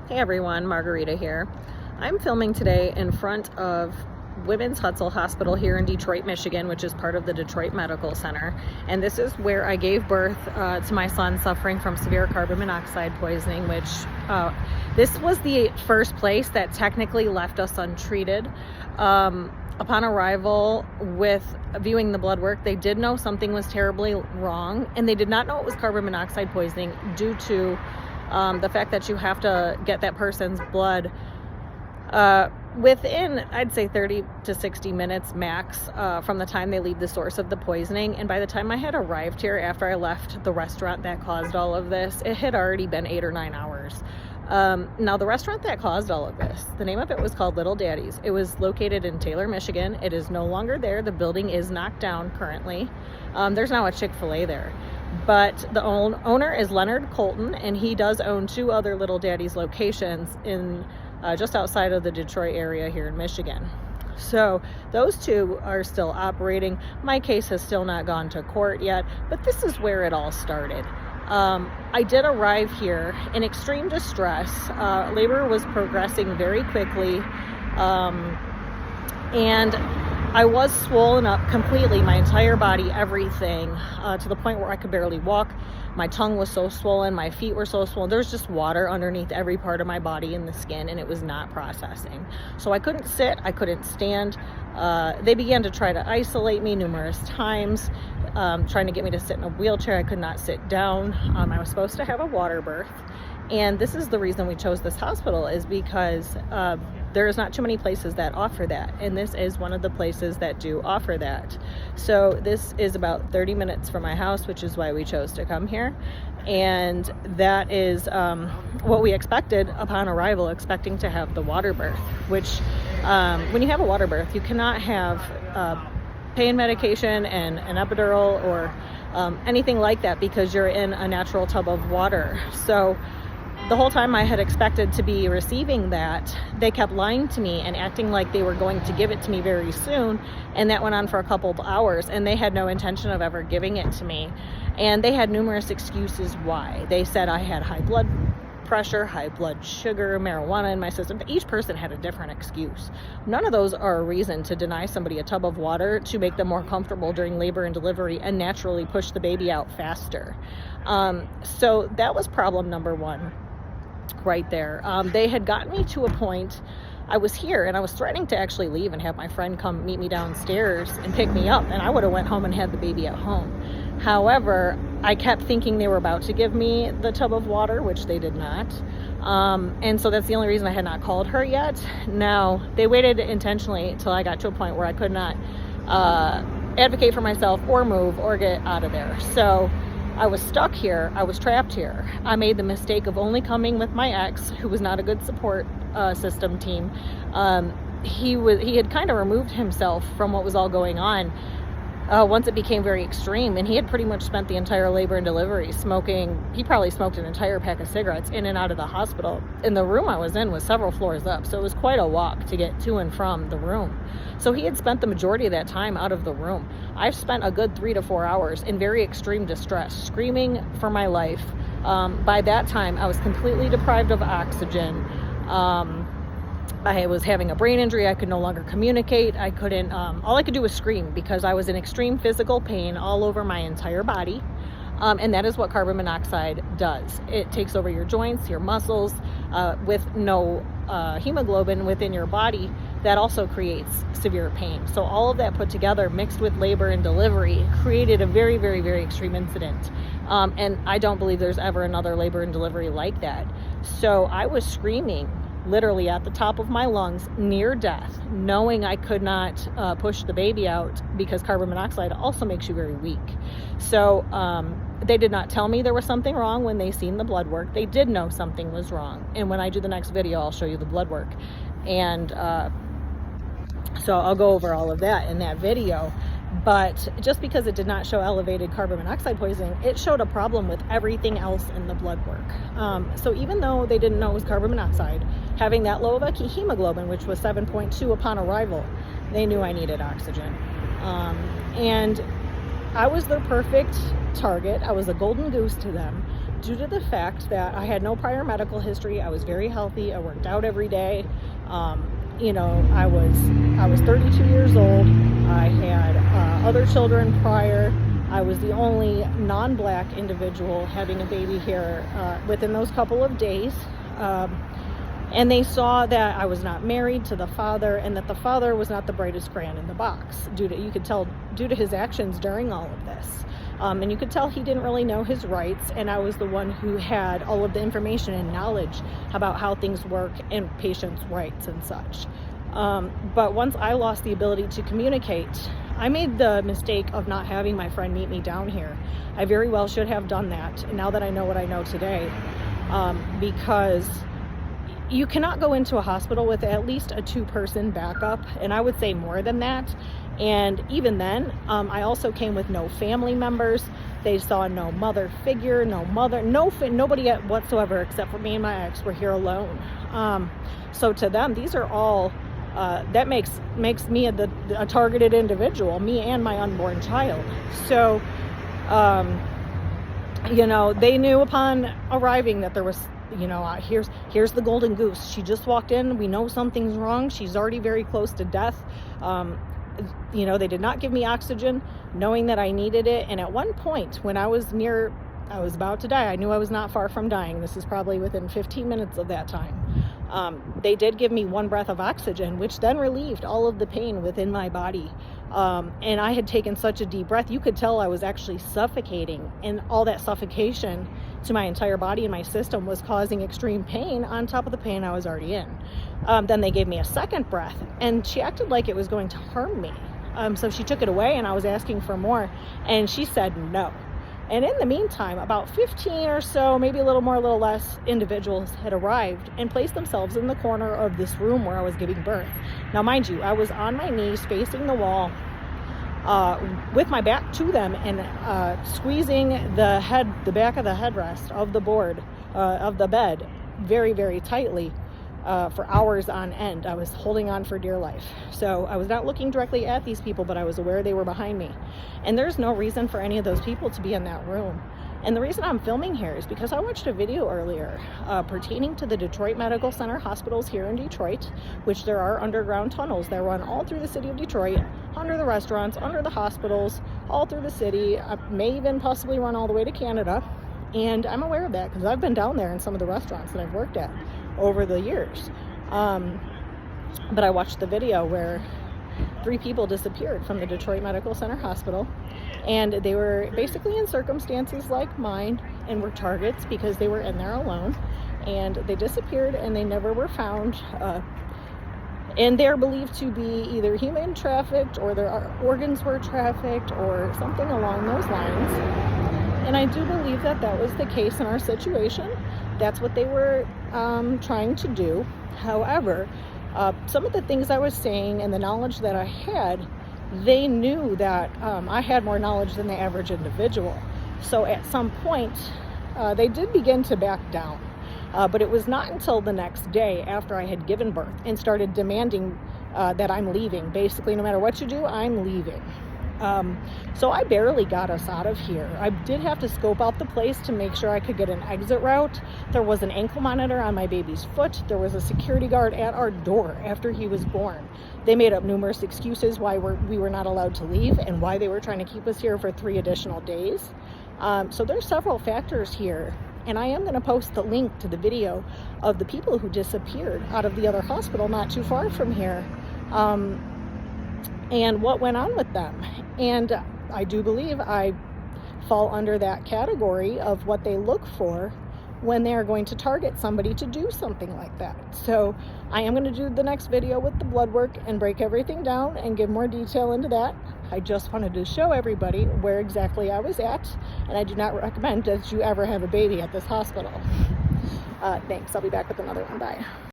Hey everyone, Margarita here. I'm filming today in front of Women's Hutzel Hospital here in Detroit, Michigan, which is part of the Detroit Medical Center. And this is where I gave birth to my son suffering from severe carbon monoxide poisoning, which this was the first place that technically left us untreated. Upon arrival with viewing the blood work, they did know something was terribly wrong, and they did not know it was carbon monoxide poisoning due to the fact that you have to get that person's blood within, I'd say, 30 to 60 minutes max from the time they leave the source of the poisoning. And by the time I had arrived here after I left the restaurant that caused all of this, it had already been 8 or 9 hours. Now the restaurant that caused all of this, the name of it was called Little Daddy's. It was located in Taylor, Michigan. It is no longer there. The building is knocked down currently. There's now a Chick-fil-A there. But the owner is Leonard Colton, and he does own 2 other Little Daddy's locations in just outside of the Detroit area here in Michigan. So those 2 are still operating. My case has still not gone to court yet, but this is where it all started. I did arrive here in extreme distress. Labor was progressing very quickly, and I was swollen up completely, my entire body, everything, to the point where I could barely walk. My tongue was so swollen, my feet were so swollen. There's just water underneath every part of my body and the skin, and it was not processing. So I couldn't sit, I couldn't stand. They began to try to isolate me numerous times, trying to get me to sit in a wheelchair. I could not sit down. I was supposed to have a water birth. And this is the reason we chose this hospital, is because there's not too many places that offer that, and this is one of the places that do offer that. So this is about 30 minutes from my house, which is why we chose to come here. And that is what we expected upon arrival, expecting to have the water birth, which when you have a water birth, you cannot have pain medication and an epidural or anything like that, because you're in a natural tub of water. So the whole time I had expected to be receiving that, they kept lying to me and acting like they were going to give it to me very soon, and that went on for a couple of hours, and they had no intention of ever giving it to me. And they had numerous excuses why. They said I had high blood pressure, high blood sugar, marijuana in my system. Each person had a different excuse. None of those are a reason to deny somebody a tub of water to make them more comfortable during labor and delivery and naturally push the baby out faster. So that was problem number 1 right there. They had gotten me to a point. I was here and I was threatening to actually leave and have my friend come meet me downstairs and pick me up, and I would have went home and had the baby at home. However, I kept thinking they were about to give me the tub of water, which they did not. And so that's the only reason I had not called her yet. Now, they waited intentionally until I got to a point where I could not advocate for myself or move or get out of there. So I was stuck here. I was trapped here. I made the mistake of only coming with my ex, who was not a good support system team. He had kind of removed himself from what was all going on once it became very extreme, and he had pretty much spent the entire labor and delivery smoking. He probably smoked an entire pack of cigarettes in and out of the hospital. And the room I was in was several floors up, so it was quite a walk to get to and from the room. So he had spent the majority of that time out of the room. I've spent a good 3 to 4 hours in very extreme distress, screaming for my life. By that time, I was completely deprived of oxygen. I was having a brain injury. I could no longer communicate. I couldn't, all I could do was scream, because I was in extreme physical pain all over my entire body. And that is what carbon monoxide does. It takes over your joints, your muscles, with no hemoglobin within your body. That also creates severe pain. So all of that put together, mixed with labor and delivery, created a very, very, very extreme incident. And I don't believe there's ever another labor and delivery like that. So I was screaming literally at the top of my lungs, near death, knowing I could not push the baby out, because carbon monoxide also makes you very weak. So they did not tell me there was something wrong when they seen the blood work. They did know something was wrong. And when I do the next video, I'll show you the blood work. And so I'll go over all of that in that video. But just because it did not show elevated carbon monoxide poisoning, it showed a problem with everything else in the blood work. So even though they didn't know it was carbon monoxide, having that low of a hemoglobin, which was 7.2 upon arrival, they knew I needed oxygen. And I was their perfect target. I was a golden goose to them. due to the fact that I had no prior medical history. I was very healthy. I worked out every day. I was 32 years old. I had other children prior. I was the only non-black individual having a baby here within those couple of days. And they saw that I was not married to the father, and that the father was not the brightest crayon in the box. You could tell due to his actions during all of this. And you could tell he didn't really know his rights, and I was the one who had all of the information and knowledge about how things work and patients' rights and such. But once I lost the ability to communicate, I made the mistake of not having my friend meet me down here. I very well should have done that, now that I know what I know today, because you cannot go into a hospital with at least a 2-person backup, and I would say more than that. And even then, I also came with no family members. They saw no mother figure, nobody whatsoever except for me and my ex were here alone. So to them, these are all, that makes me a targeted individual, me and my unborn child. So, they knew upon arriving that there was, here's the golden goose. She just walked in. We know something's wrong. She's already very close to death. They did not give me oxygen, knowing that I needed it. And at one point, when I was about to die, I knew I was not far from dying. This is probably within 15 minutes of that time. They did give me 1 breath of oxygen, which then relieved all of the pain within my body. And I had taken such a deep breath, you could tell I was actually suffocating, and all that suffocation to my entire body and my system was causing extreme pain on top of the pain I was already in. Then they gave me a second breath, and she acted like it was going to harm me. So she took it away, and I was asking for more, and she said no. And in the meantime, about 15 or so, maybe a little more, a little less, individuals had arrived and placed themselves in the corner of this room where I was giving birth. Now, mind you, I was on my knees facing the wall with my back to them and squeezing the back of the headrest of the board, of the bed, very, very tightly. For hours on end. I was holding on for dear life. So I was not looking directly at these people, but I was aware they were behind me. And there's no reason for any of those people to be in that room. And the reason I'm filming here is because I watched a video earlier pertaining to the Detroit Medical Center hospitals here in Detroit, which there are underground tunnels that run all through the city of Detroit, under the restaurants, under the hospitals, all through the city, may even possibly run all the way to Canada. And I'm aware of that because I've been down there in some of the restaurants that I've worked at over the years. But I watched the video where 3 people disappeared from the Detroit Medical Center Hospital, and they were basically in circumstances like mine and were targets because they were in there alone, and they disappeared and they never were found. And they're believed to be either human trafficked, or their organs were trafficked, or something along those lines. And I do believe that that was the case in our situation. That's what they were trying to do. However, some of the things I was saying and the knowledge that I had, they knew that I had more knowledge than the average individual. So at some point, they did begin to back down. But it was not until the next day after I had given birth and started demanding that I'm leaving. Basically, no matter what you do, I'm leaving. So I barely got us out of here. I did have to scope out the place to make sure I could get an exit route. There was an ankle monitor on my baby's foot. There was a security guard at our door after he was born. They made up numerous excuses why we were not allowed to leave and why they were trying to keep us here for 3 additional days. So there's several factors here. And I am going to post the link to the video of the people who disappeared out of the other hospital not too far from here. And what went on with them. And I do believe I fall under that category of what they look for when they are going to target somebody to do something like that. So I am going to do the next video with the blood work and break everything down and give more detail into that. I just wanted to show everybody where exactly I was at, and I do not recommend that you ever have a baby at this hospital. Thanks. I'll be back with another one. Bye.